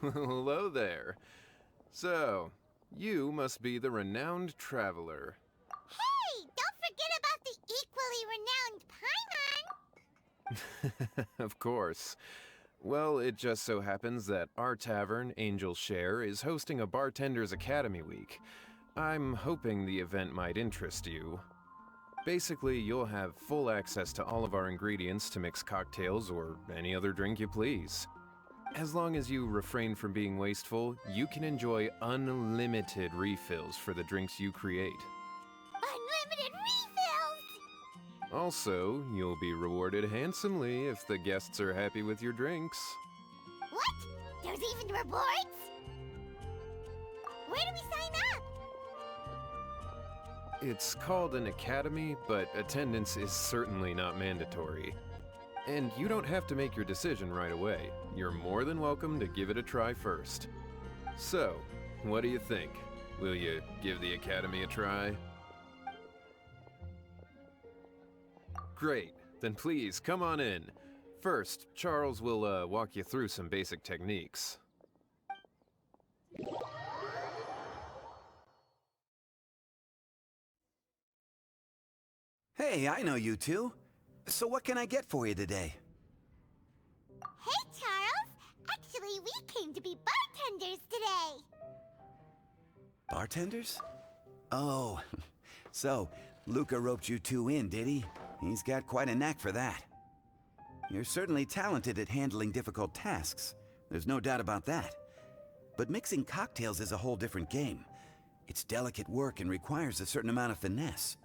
Hello there. So, you must be the renowned traveler. Hey, don't forget about the equally renowned Paimon! Of course. Well, it just so happens that our tavern, Angel's Share, is hosting a Bartender's Academy week. I'm hoping the event might interest you. Basically, you'll have full access to all of our ingredients to mix cocktails or any other drink you please. As long as you refrain from being wasteful, you can enjoy unlimited refills for the drinks you create. Unlimited refills! Also, you'll be rewarded handsomely if the guests are happy with your drinks. What? There's even rewards? Where do we sign up? It's called an academy, but attendance is certainly not mandatory. And you don't have to make your decision right away. You're more than welcome to give it a try first. So, what do you think? Will you give the academy a try? Great, then please come on in. First, Charles will walk you through some basic techniques. Hey, I know you two. So what can I get for you today? Hey, Charles! Actually, we came to be bartenders today! Bartenders? Oh, so Luca roped you two in, did he? He's got quite a knack for that. You're certainly talented at handling difficult tasks. There's no doubt about that. But mixing cocktails is a whole different game. It's delicate work and requires a certain amount of finesse.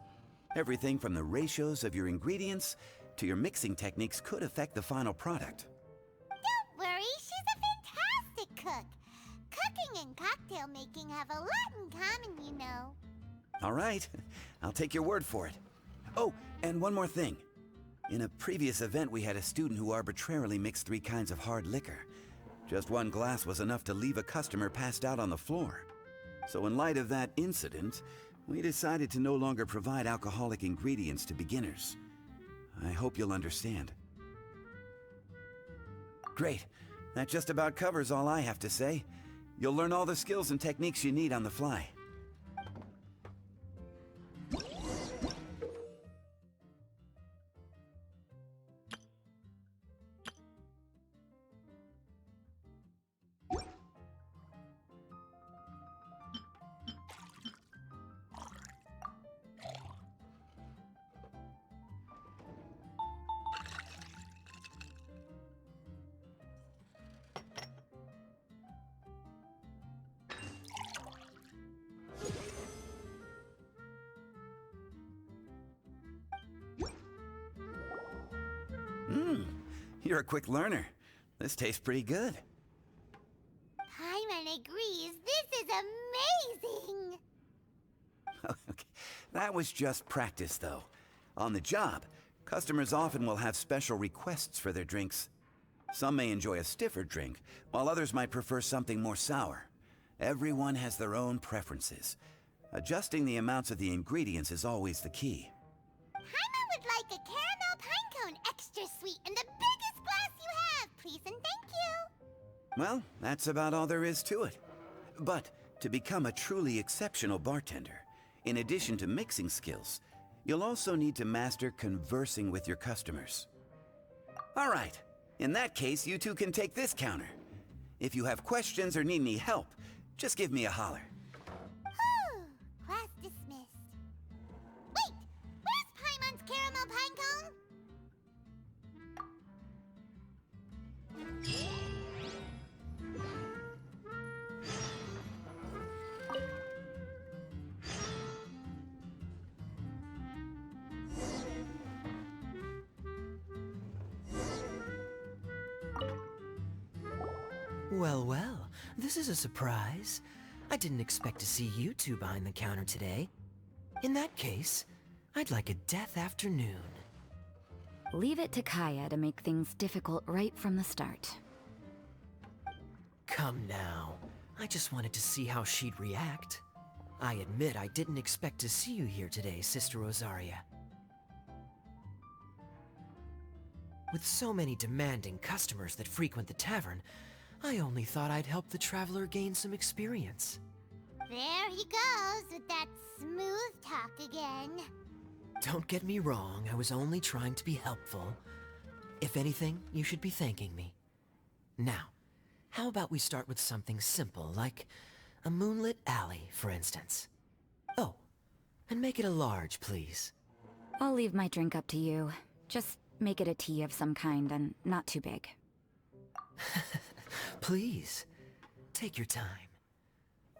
Everything from the ratios of your ingredients to your mixing techniques could affect the final product. Don't worry, she's a fantastic cook. Cooking and cocktail making have a lot in common, you know. All right, I'll take your word for it. Oh, and one more thing. In a previous event, we had a student who arbitrarily mixed 3 kinds of hard liquor. Just one glass was enough to leave a customer passed out on the floor. So in light of that incident, we decided to no longer provide alcoholic ingredients to beginners. I hope you'll understand. Great. That just about covers all I have to say. You'll learn all the skills and techniques you need on the fly. You're a quick learner. This tastes pretty good. Paimon agrees, this is amazing! Okay. That was just practice, though. On the job, customers often will have special requests for their drinks. Some may enjoy a stiffer drink, while others might prefer something more sour. Everyone has their own preferences. Adjusting the amounts of the ingredients is always the key. Paimon would like a caramel pine cone extra sweet in the biggest glass you have, please and thank you! Well, that's about all there is to it. But to become a truly exceptional bartender, in addition to mixing skills, you'll also need to master conversing with your customers. All right, in that case, you two can take this counter. If you have questions or need any help, just give me a holler. Whew, class dismissed. Wait, where's Paimon's caramel pine cone? Well, well, this is a surprise. I didn't expect to see you two behind the counter today. In that case, I'd like a death afternoon. Leave it to Kaya to make things difficult right from the start. Come now. I just wanted to see how she'd react. I admit I didn't expect to see you here today, Sister Rosaria. With so many demanding customers that frequent the tavern, I only thought I'd help the traveler gain some experience. There he goes with that smooth talk again. Don't get me wrong, I was only trying to be helpful. If anything, you should be thanking me. Now, how about we start with something simple, like a moonlit alley, for instance? Oh, and make it a large, please. I'll leave my drink up to you. Just make it a tea of some kind and not too big. Please, take your time.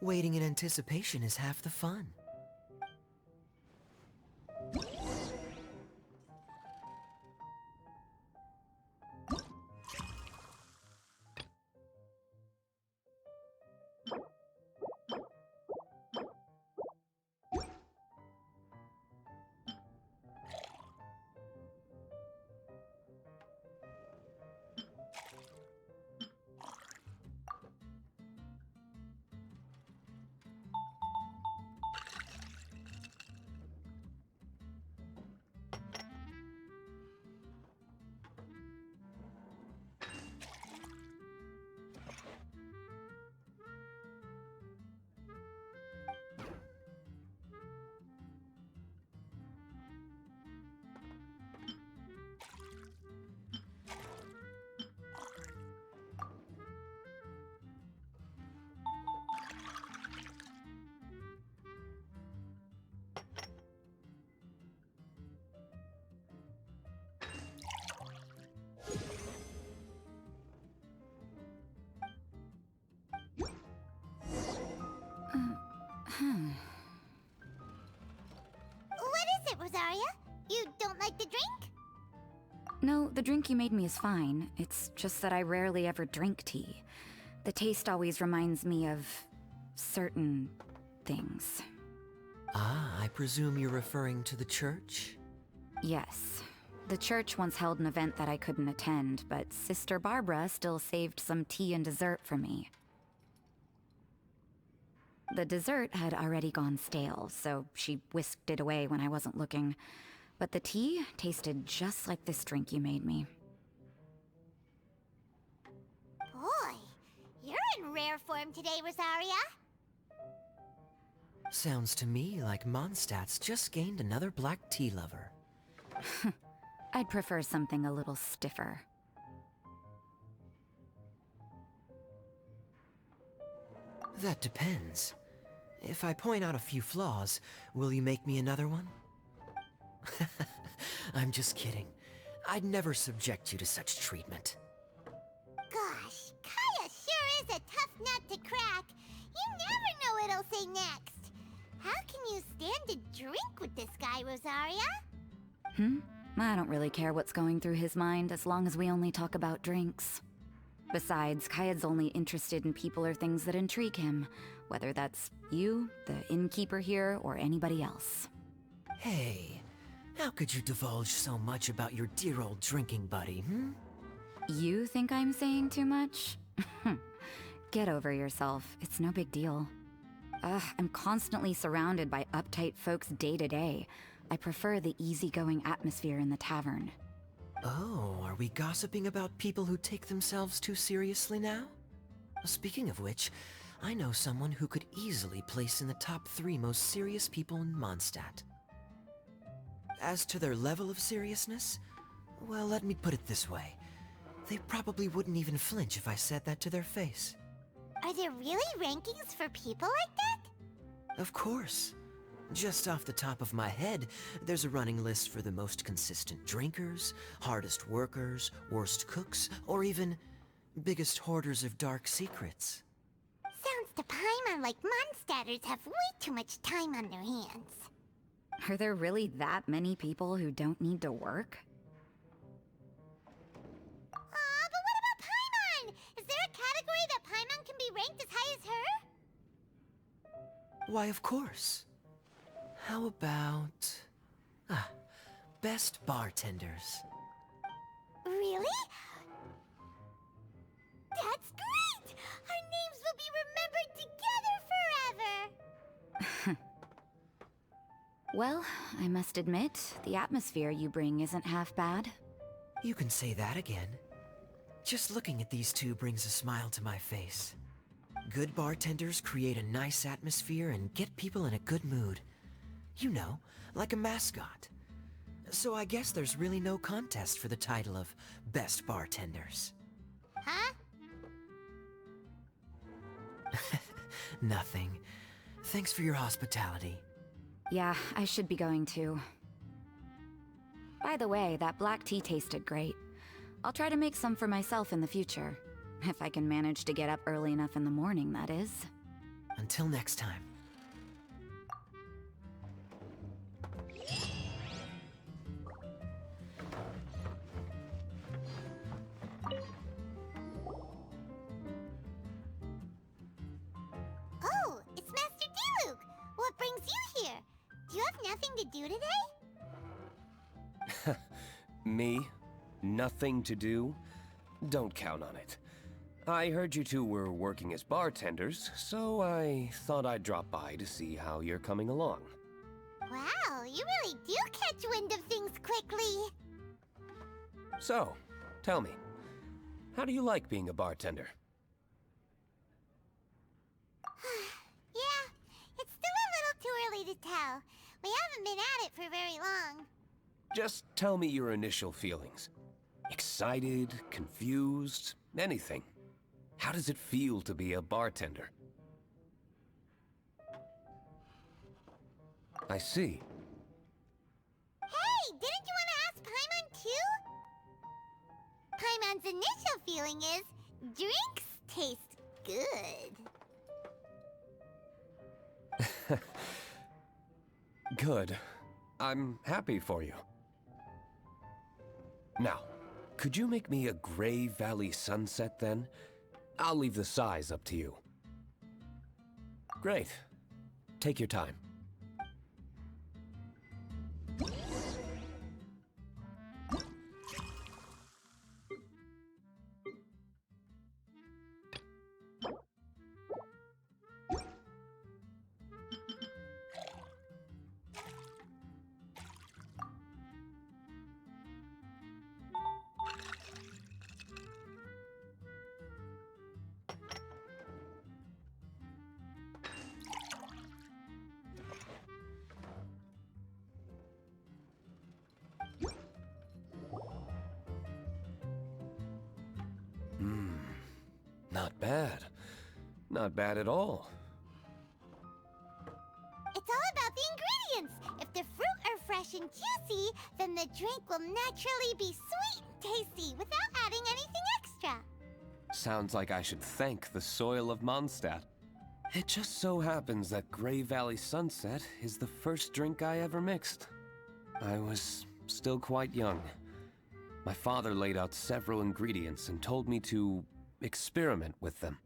Waiting in anticipation is half the fun. What is it, Rosaria? You don't like the drink? No, the drink you made me is fine. It's just that I rarely ever drink tea. The taste always reminds me of certain things. Ah, I presume you're referring to the church? Yes. The church once held an event that I couldn't attend, but Sister Barbara still saved some tea and dessert for me. The dessert had already gone stale, so she whisked it away when I wasn't looking. But the tea tasted just like this drink you made me. Boy, you're in rare form today, Rosaria. Sounds to me like Mondstadt's just gained another black tea lover. I'd prefer something a little stiffer. That depends. If I point out a few flaws, will you make me another one? I'm just kidding. I'd never subject you to such treatment. Gosh, Kaya sure is a tough nut to crack. You never know what he'll say next. How can you stand to drink with this guy, Rosaria? I don't really care what's going through his mind as long as we only talk about drinks. Besides, Kayad's only interested in people or things that intrigue him, whether that's you, the innkeeper here, or anybody else. Hey, how could you divulge so much about your dear old drinking buddy, You think I'm saying too much? Get over yourself. It's no big deal. I'm constantly surrounded by uptight folks day to day. I prefer the easygoing atmosphere in the tavern. Oh, are we gossiping about people who take themselves too seriously now? Speaking of which, I know someone who could easily place in the top 3 most serious people in Mondstadt. As to their level of seriousness, well, let me put it this way. They probably wouldn't even flinch if I said that to their face. Are there really rankings for people like that? Of course. Just off the top of my head, there's a running list for the most consistent drinkers, hardest workers, worst cooks, or even biggest hoarders of dark secrets. Sounds to Paimon like Mondstadters have way too much time on their hands. Are there really that many people who don't need to work? Aw, but what about Paimon? Is there a category that Paimon can be ranked as high as her? Why, of course. How about... best bartenders. Really? That's great! Our names will be remembered together forever! Well, I must admit, the atmosphere you bring isn't half bad. You can say that again. Just looking at these two brings a smile to my face. Good bartenders create a nice atmosphere and get people in a good mood. You know, like a mascot. So I guess there's really no contest for the title of Best Bartenders. Huh? Nothing. Thanks for your hospitality. Yeah, I should be going too. By the way, that black tea tasted great. I'll try to make some for myself in the future. If I can manage to get up early enough in the morning, that is. Until next time. Oh, it's Master Diluc. What brings you here? Do you have nothing to do today? Me? Nothing to do? Don't count on it. I heard you two were working as bartenders, so I thought I'd drop by to see how you're coming along. Wow, you really do catch wind of things quickly. So, tell me, how do you like being a bartender? Yeah, it's still a little too early to tell. We haven't been at it for very long. Just tell me your initial feelings. Excited, confused, anything. How does it feel to be a bartender? I see. Hey, didn't you want to ask Paimon too? Paimon's initial feeling is, drinks taste good. Good. I'm happy for you. Now, could you make me a Gray Valley sunset then? I'll leave the size up to you. Great. Take your time. Not bad. Not bad at all. It's all about the ingredients. If the fruit are fresh and juicy, then the drink will naturally be sweet and tasty without adding anything extra. Sounds like I should thank the soil of Mondstadt. It just so happens that Gray Valley Sunset is the first drink I ever mixed. I was still quite young. My father laid out several ingredients and told me to experiment with them.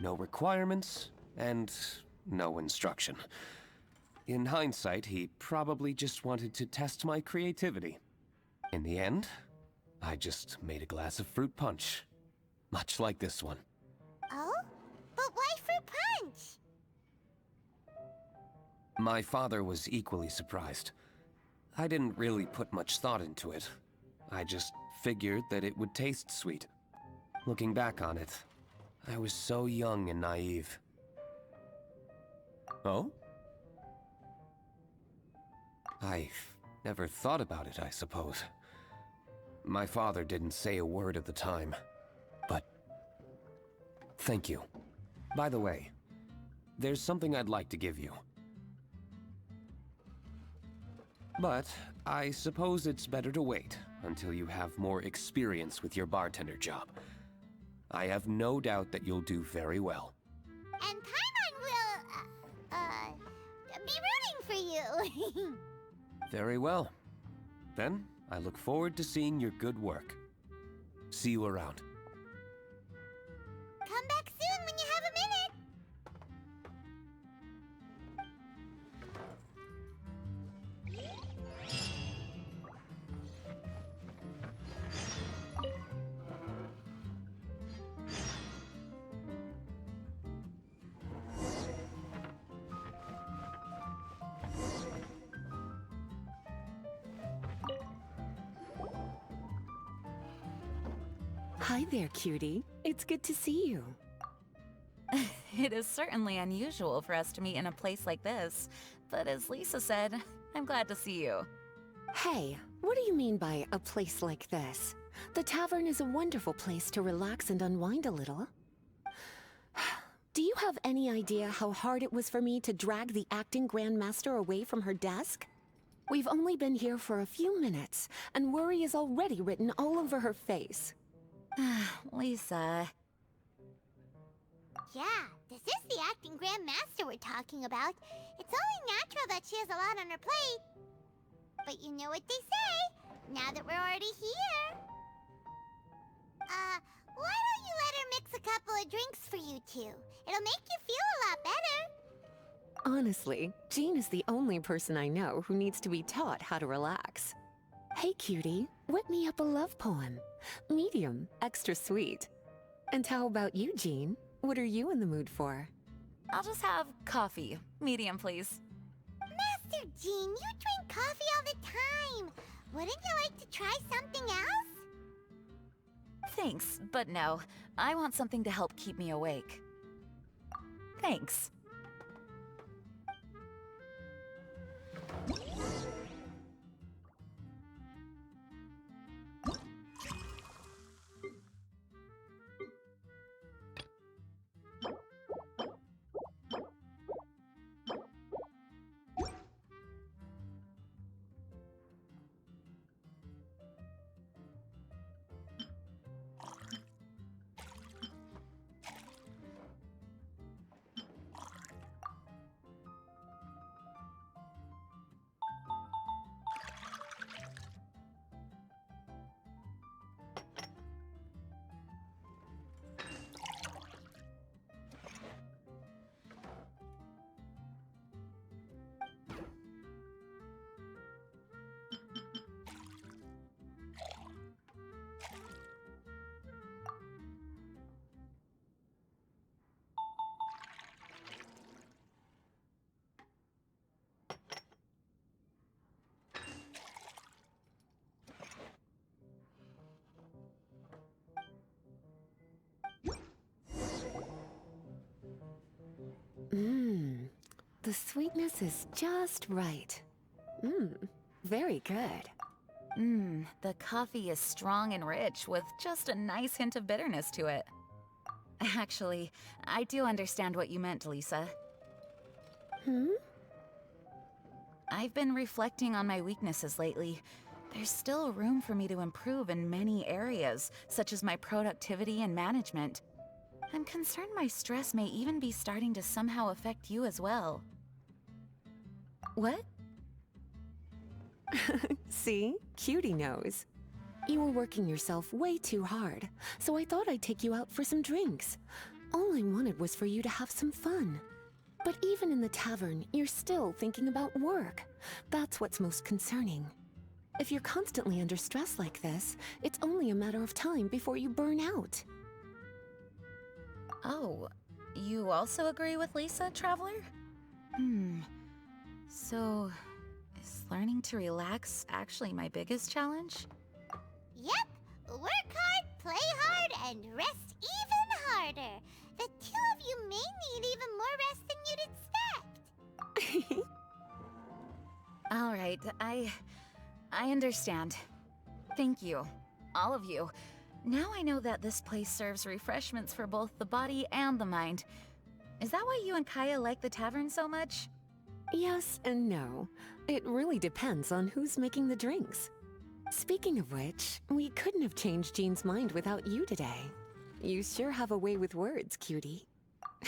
No requirements and no instruction. In hindsight, he probably just wanted to test my creativity. In the end, I just made a glass of fruit punch. Much like this one. Oh? But why fruit punch? My father was equally surprised. I didn't really put much thought into it. I just figured that it would taste sweet. Looking back on it, I was so young and naive. Oh? I never thought about it, I suppose. My father didn't say a word at the time, but thank you. By the way, there's something I'd like to give you. But I suppose it's better to wait until you have more experience with your bartender job. I have no doubt that you'll do very well. And Paimon will, be rooting for you. Very well. Then, I look forward to seeing your good work. See you around. Come back soon when you have a minute. Hi there, cutie. It's good to see you. It is certainly unusual for us to meet in a place like this, but as Lisa said, I'm glad to see you. Hey, what do you mean by a place like this? The tavern is a wonderful place to relax and unwind a little. Do you have any idea how hard it was for me to drag the acting grandmaster away from her desk? We've only been here for a few minutes, and worry is already written all over her face. Lisa. Yeah, this is the acting grandmaster we're talking about. It's only natural that she has a lot on her plate. But you know what they say, now that we're already here. Why don't you let her mix a couple of drinks for you two? It'll make you feel a lot better. Honestly, Jean is the only person I know who needs to be taught how to relax. Hey, cutie, whip me up a love poem. Medium, extra sweet. And how about you, Jean? What are you in the mood for? I'll just have coffee. Medium, please. Master Jean, you drink coffee all the time. Wouldn't you like to try something else? Thanks, but no. I want something to help keep me awake. Thanks. The sweetness is just right. Very good. The coffee is strong and rich with just a nice hint of bitterness to it. Actually, I do understand what you meant, Lisa. I've been reflecting on my weaknesses lately. There's still room for me to improve in many areas, such as my productivity and management. I'm concerned my stress may even be starting to somehow affect you as well. What? See? Cutie knows. You were working yourself way too hard, so I thought I'd take you out for some drinks. All I wanted was for you to have some fun. But even in the tavern, you're still thinking about work. That's what's most concerning. If you're constantly under stress like this, it's only a matter of time before you burn out. Oh, you also agree with Lisa, Traveler? So, is learning to relax actually my biggest challenge? Yep, work hard, play hard, and rest even harder. The two of you may need even more rest than you'd expect. All right, I understand. Thank you, all of you. Now I know that this place serves refreshments for both the body and the mind. Is that why you and Kaya like the tavern so much? Yes and no. It really depends on who's making the drinks. Speaking of which, we couldn't have changed Jean's mind without you today. You sure have a way with words, cutie.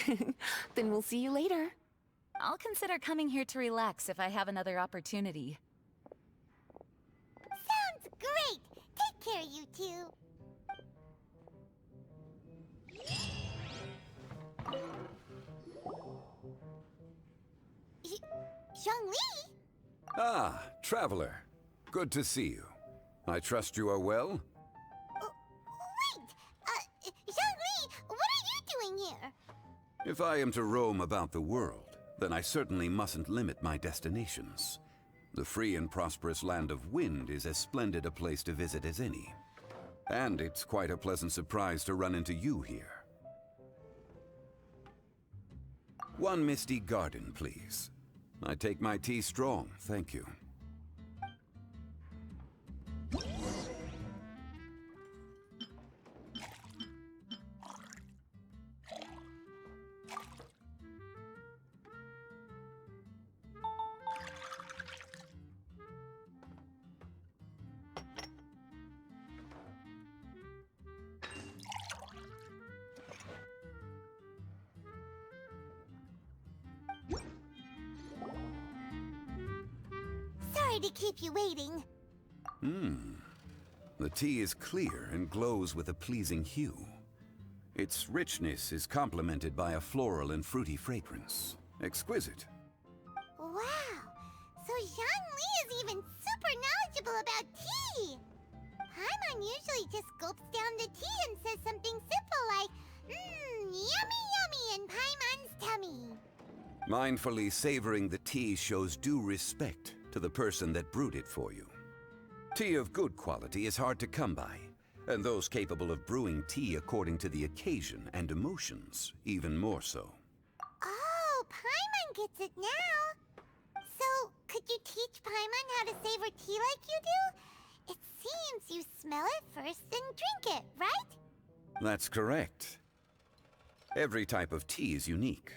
Then we'll see you later. I'll consider coming here to relax if I have another opportunity. Sounds great! Take care, you two. Zhongli? Ah, Traveler. Good to see you. I trust you are well? Wait! Zhongli, what are you doing here? If I am to roam about the world, then I certainly mustn't limit my destinations. The free and prosperous land of Wind is as splendid a place to visit as any. And it's quite a pleasant surprise to run into you here. One Misty Garden, please. I take my tea strong, thank you. Sorry to keep you waiting. The tea is clear and glows with a pleasing hue. Its richness is complemented by a floral and fruity fragrance. Exquisite. Wow! So Zhang Li is even super knowledgeable about tea! Paimon usually just gulps down the tea and says something simple like, yummy yummy in Paimon's tummy. Mindfully savoring the tea shows due respect to the person that brewed it for you. Tea of good quality is hard to come by, and those capable of brewing tea according to the occasion and emotions, even more so. Oh, Paimon gets it now! So, could you teach Paimon how to savor tea like you do? It seems you smell it first then drink it, right? That's correct. Every type of tea is unique.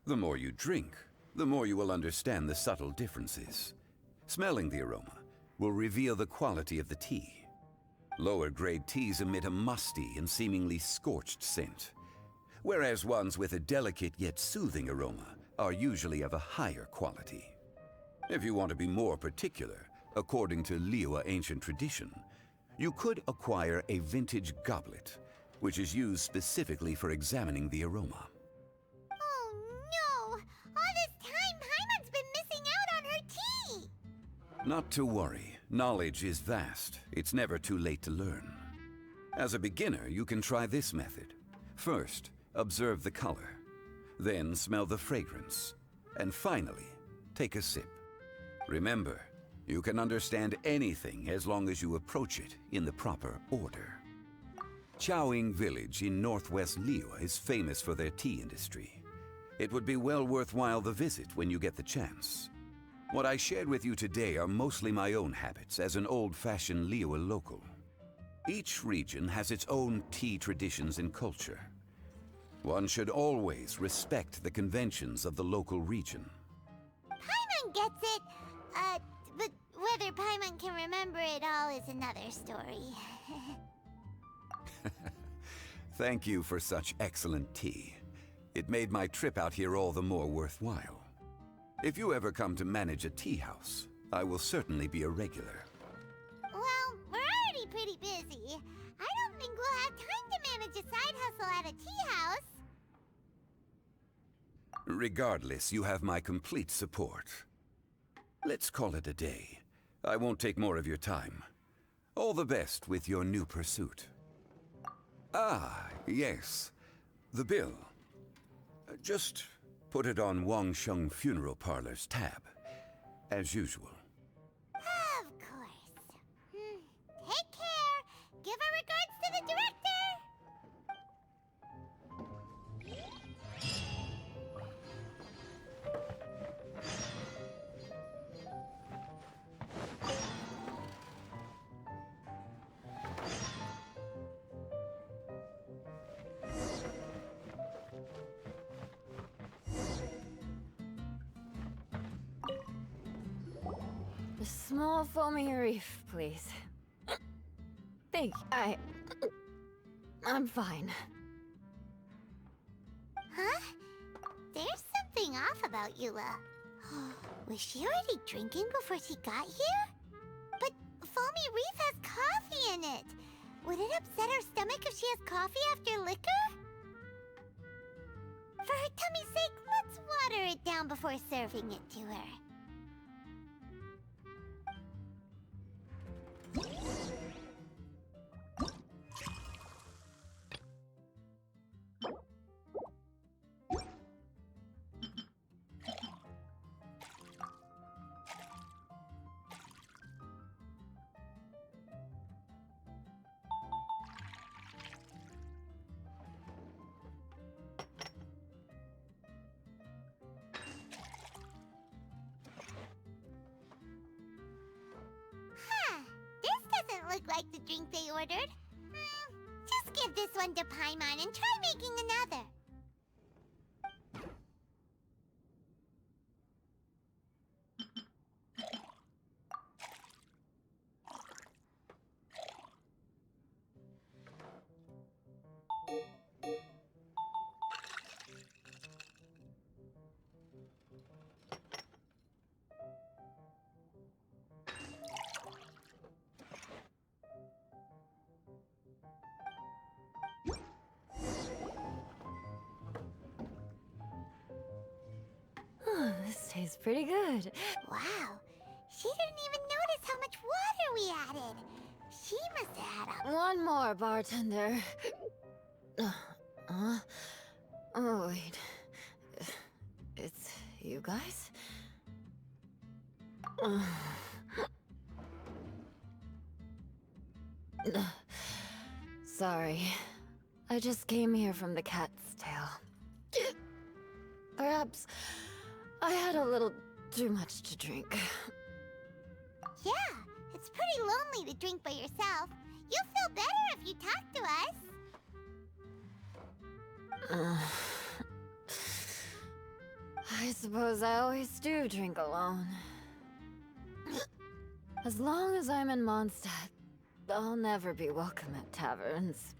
The more you drink, the more you will understand the subtle differences. Smelling the aroma will reveal the quality of the tea. Lower grade teas emit a musty and seemingly scorched scent, whereas ones with a delicate yet soothing aroma are usually of a higher quality. If you want to be more particular, according to Liyue ancient tradition, you could acquire a vintage goblet, which is used specifically for examining the aroma. Oh no! All this time, Paimon's been missing out on her tea! Not to worry. Knowledge is vast. It's never too late to learn. As a beginner, you can try this method. First, observe the color. Then smell the fragrance. And finally, take a sip. Remember, you can understand anything as long as you approach it in the proper order. Chaoying Village in northwest Liyue is famous for their tea industry. It would be well worthwhile the visit when you get the chance. What I shared with you today are mostly my own habits as an old-fashioned Liyue local. Each region has its own tea traditions and culture. One should always respect the conventions of the local region. Paimon gets it, but whether Paimon can remember it all is another story. Thank you for such excellent tea. It made my trip out here all the more worthwhile. If you ever come to manage a tea house, I will certainly be a regular. Well, we're already pretty busy. I don't think we'll have time to manage a side hustle at a tea house. Regardless, you have my complete support. Let's call it a day. I won't take more of your time. All the best with your new pursuit. Ah, yes. The bill. Just put it on Wangsheng Funeral Parlor's tab, as usual. Of course. Take care. Give our regards to the director. A small foamy reef, please. I'm fine. Huh? There's something off about Eula. Was she already drinking before she got here? But foamy reef has coffee in it. Would it upset her stomach if she has coffee after liquor? For her tummy's sake, let's water it down before serving it to her. like the drink they ordered. Just give this one to Paimon and try making another. This tastes pretty good. Wow, she didn't even notice how much water we added. She must have had a... One more, bartender. Oh, wait. It's you guys? Sorry. I just came here from the Cat's Tail. Perhaps I had a little too much to drink. Yeah, it's pretty lonely to drink by yourself. You'll feel better if you talk to us. I suppose I always do drink alone. As long as I'm in Mondstadt, I'll never be welcome at taverns.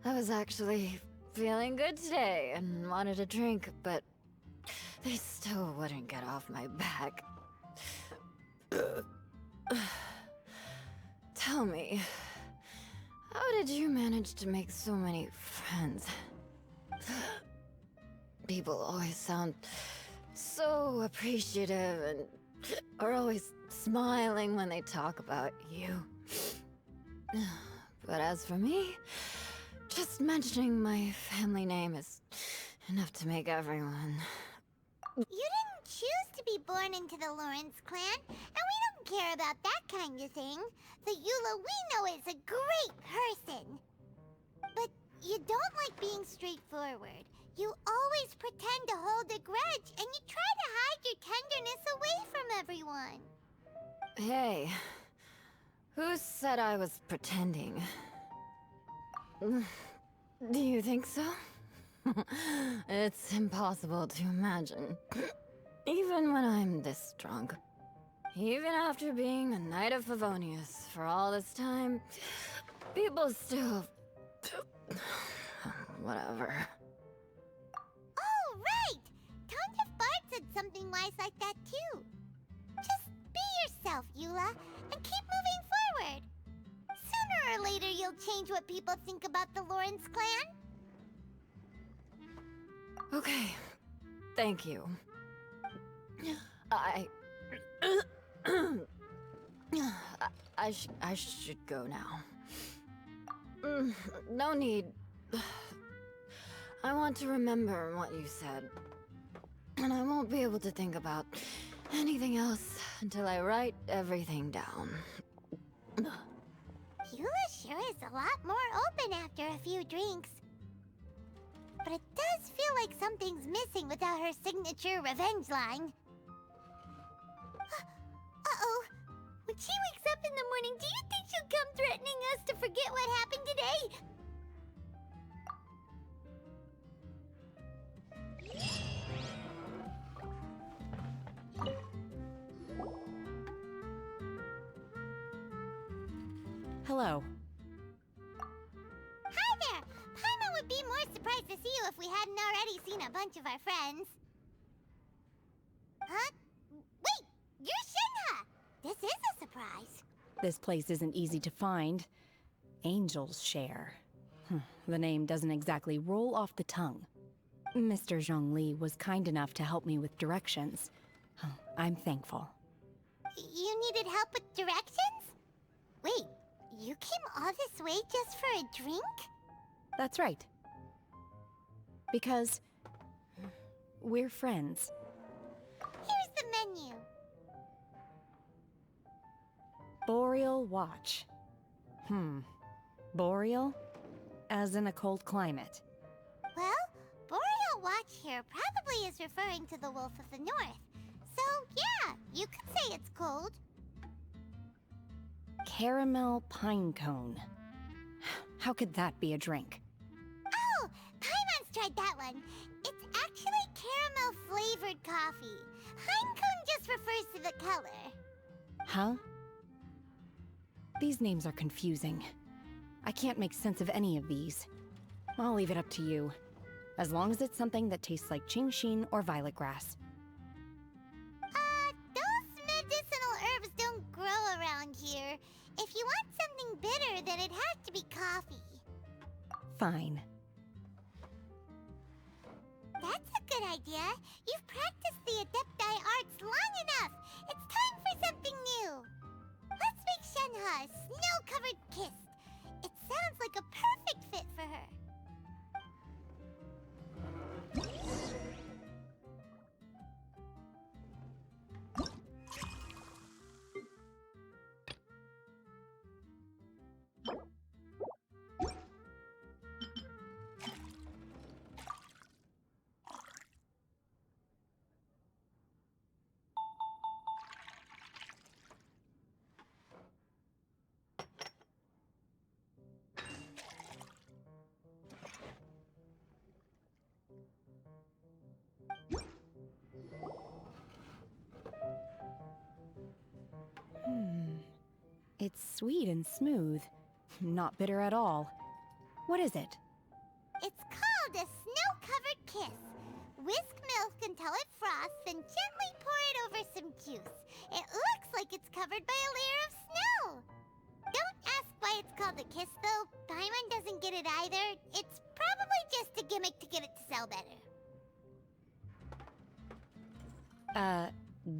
I was actually feeling good today and wanted a drink, but they still wouldn't get off my back. Tell me, how did you manage to make so many friends? People always sound so appreciative and are always smiling when they talk about you. But as for me, just mentioning my family name is enough to make everyone... You didn't choose to be born into the Lawrence clan, and we don't care about that kind of thing. The Eula we know is a great person. But you don't like being straightforward. You always pretend to hold a grudge, and you try to hide your tenderness away from everyone. Hey, who said I was pretending? Do you think so? It's impossible to imagine. Even when I'm this drunk. Even after being a Knight of Favonius for all this time, people still... Whatever. Oh, right! Tontif Bard said something wise like that, too. Just be yourself, Eula, and keep moving forward. Sooner or later, you'll change what people think about the Lawrence clan. Okay, thank you. I should go now. No need. I want to remember what you said. And I won't be able to think about anything else until I write everything down. Eula sure is a lot more open after a few drinks. But it does feel like something's missing without her signature revenge line. Uh-oh. When she wakes up in the morning, do you think she'll come threatening us to forget what happened today? Hello. Hi there! Paimon would be more surprised to see you if we hadn't already seen a bunch of our friends. Huh? Wait! You're Shinha! This is a surprise. This place isn't easy to find. Angel's Share. The name doesn't exactly roll off the tongue. Mr. Zhongli was kind enough to help me with directions. I'm thankful. You needed help with directions? Wait, you came all this way just for a drink? That's right. Because we're friends. Here's the menu. Boreal Watch. Boreal? As in a cold climate. Well, Boreal Watch here probably is referring to the Wolf of the North. So, yeah, you could say it's cold. Caramel pine cone. How could that be a drink? Oh, Paimon's tried that one. It's actually caramel-flavored coffee. Pinecone just refers to the color. Huh? These names are confusing. I can't make sense of any of these. I'll leave it up to you. As long as it's something that tastes like Genshin or violet grass. Those medicinal herbs don't grow around here. If you want something bitter, then it has to be coffee. Fine. That's a good idea. You've practiced the Adepti arts long enough. It's time for something new. Let's make Shenhe a snow-covered kiss. It sounds like a perfect fit for her. It's sweet and smooth. Not bitter at all. What is it? It's called a snow-covered kiss. Whisk milk until it froths, then gently pour it over some juice. It looks like it's covered by a layer of snow. Don't ask why it's called a kiss, though. Paimon doesn't get it either. It's probably just a gimmick to get it to sell better.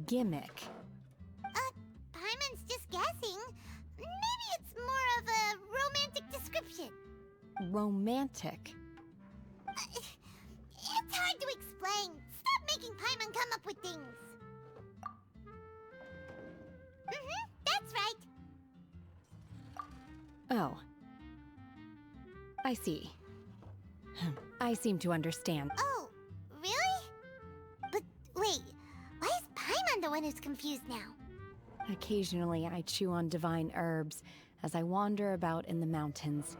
Gimmick. Paimon's just guessing. Maybe it's more of a romantic description. Romantic. It's hard to explain. Stop making Paimon come up with things. That's right. Oh. I see. I seem to understand. Oh, really? But wait, why is Paimon the one who's confused now? Occasionally, I chew on divine herbs as I wander about in the mountains.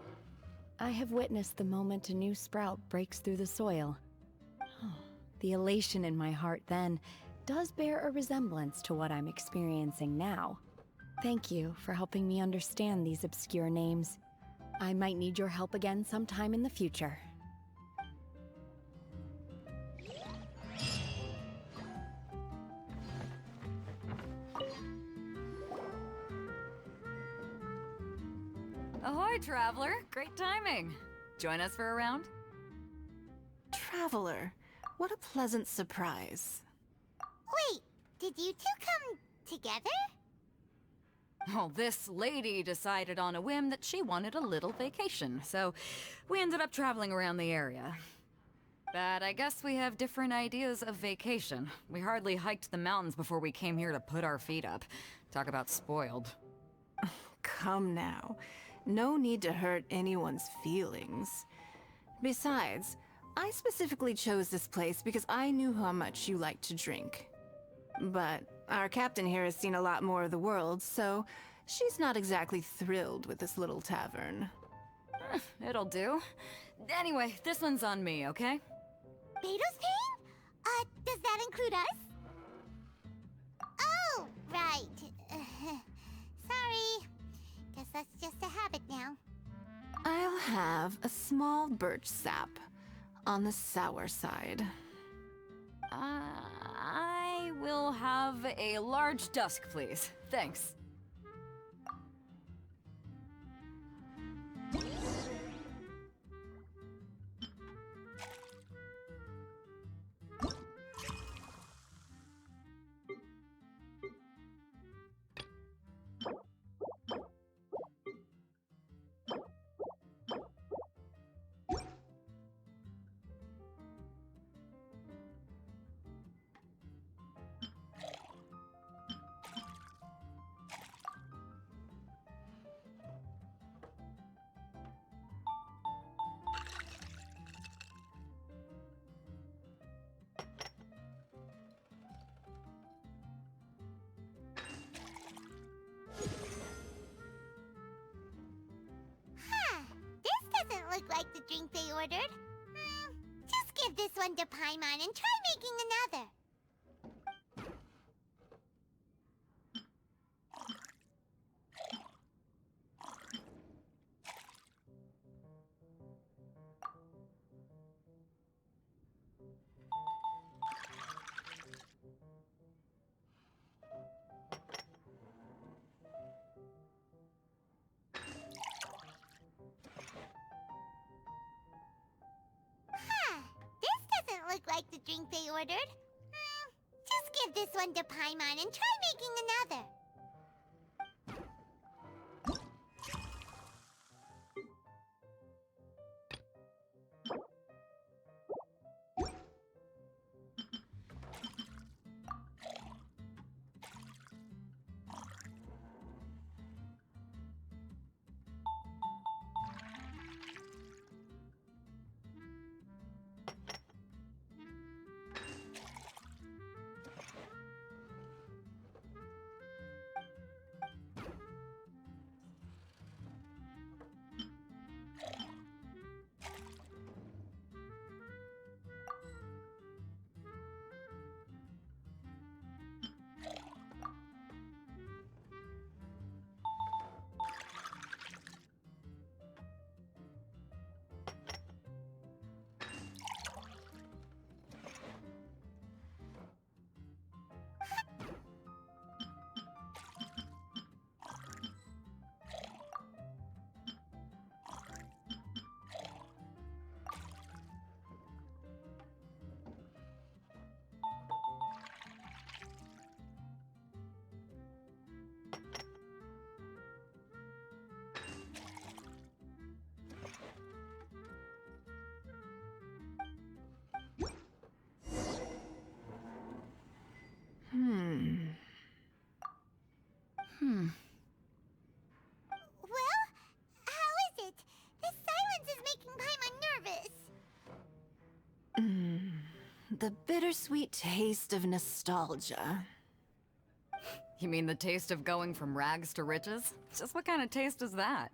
I have witnessed the moment a new sprout breaks through the soil. The elation in my heart then does bear a resemblance to what I'm experiencing now. Thank you for helping me understand these obscure names. I might need your help again sometime in the future. Ahoy, traveler! Great timing. Join us for a round? Traveler, what a pleasant surprise. Wait, did you two come together? Well, this lady decided on a whim that she wanted a little vacation, so we ended up traveling around the area. But I guess we have different ideas of vacation. We hardly hiked the mountains before we came here to put our feet up. Talk about spoiled. Come now. No need to hurt anyone's feelings. Besides, I specifically chose this place because I knew how much you like to drink. But our captain here has seen a lot more of the world, so she's not exactly thrilled with this little tavern. It'll do. Anyway, this one's on me, okay? Beto's paying? Does that include us? Oh, right. Sorry. Guess that's just a habit now. I'll have a small birch sap on the sour side. I will have a large dusk, please. Thanks. like the drink they ordered. Just give this one to Paimon and try making another. This doesn't look like the drink they ordered. Just give this one to Paimon and try making another. Well, how is it? This silence is making Paimon nervous. The bittersweet taste of nostalgia. You mean the taste of going from rags to riches? Just what kind of taste is that?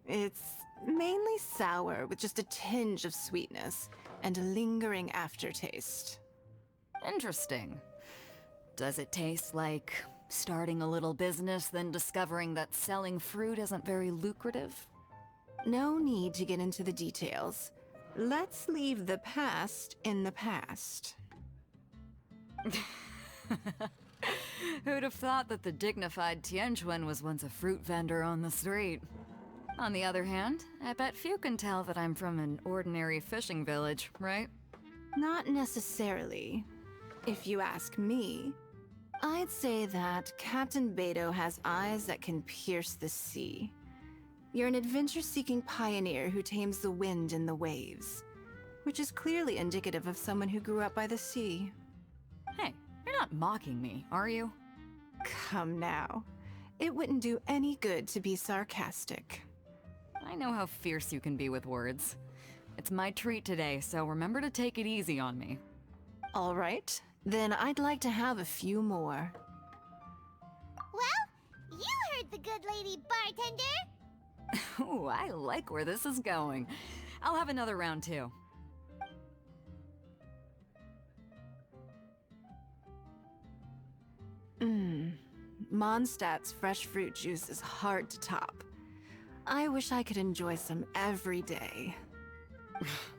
It's mainly sour with just a tinge of sweetness and a lingering aftertaste. Interesting. Does it taste like starting a little business, then discovering that selling fruit isn't very lucrative? No need to get into the details. Let's leave the past in the past. Who'd have thought that the dignified Tianquan was once a fruit vendor on the street? On the other hand, I bet few can tell that I'm from an ordinary fishing village, right? Not necessarily. If you ask me, I'd say that Captain Beidou has eyes that can pierce the sea. You're an adventure-seeking pioneer who tames the wind and the waves, which is clearly indicative of someone who grew up by the sea. Hey, you're not mocking me, are you? Come now. It wouldn't do any good to be sarcastic. I know how fierce you can be with words. It's my treat today, so remember to take it easy on me. All right. Then I'd like to have a few more. Well, you heard the good lady bartender. Ooh, I like where this is going. I'll have another round too. Mondstadt's fresh fruit juice is hard to top. I wish I could enjoy some every day.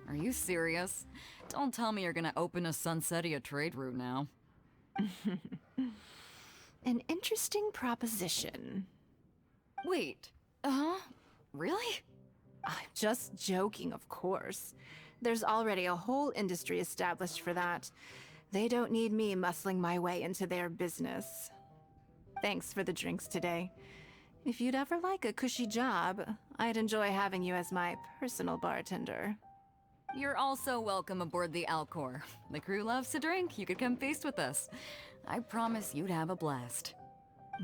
Are you serious? Don't tell me you're gonna open a Sunsetia trade route now. An interesting proposition. Wait, really? I'm just joking, of course. There's already a whole industry established for that. They don't need me muscling my way into their business. Thanks for the drinks today. If you'd ever like a cushy job, I'd enjoy having you as my personal bartender. You're also welcome aboard the Alcor. The crew loves to drink. You could come feast with us. I promise you'd have a blast.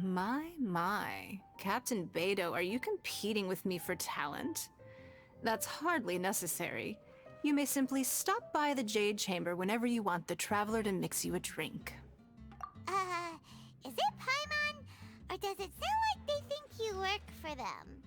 My. Captain Beidou, are you competing with me for talent? That's hardly necessary. You may simply stop by the Jade Chamber whenever you want the Traveler to mix you a drink. Is it Paimon? Or does it sound like they think you work for them?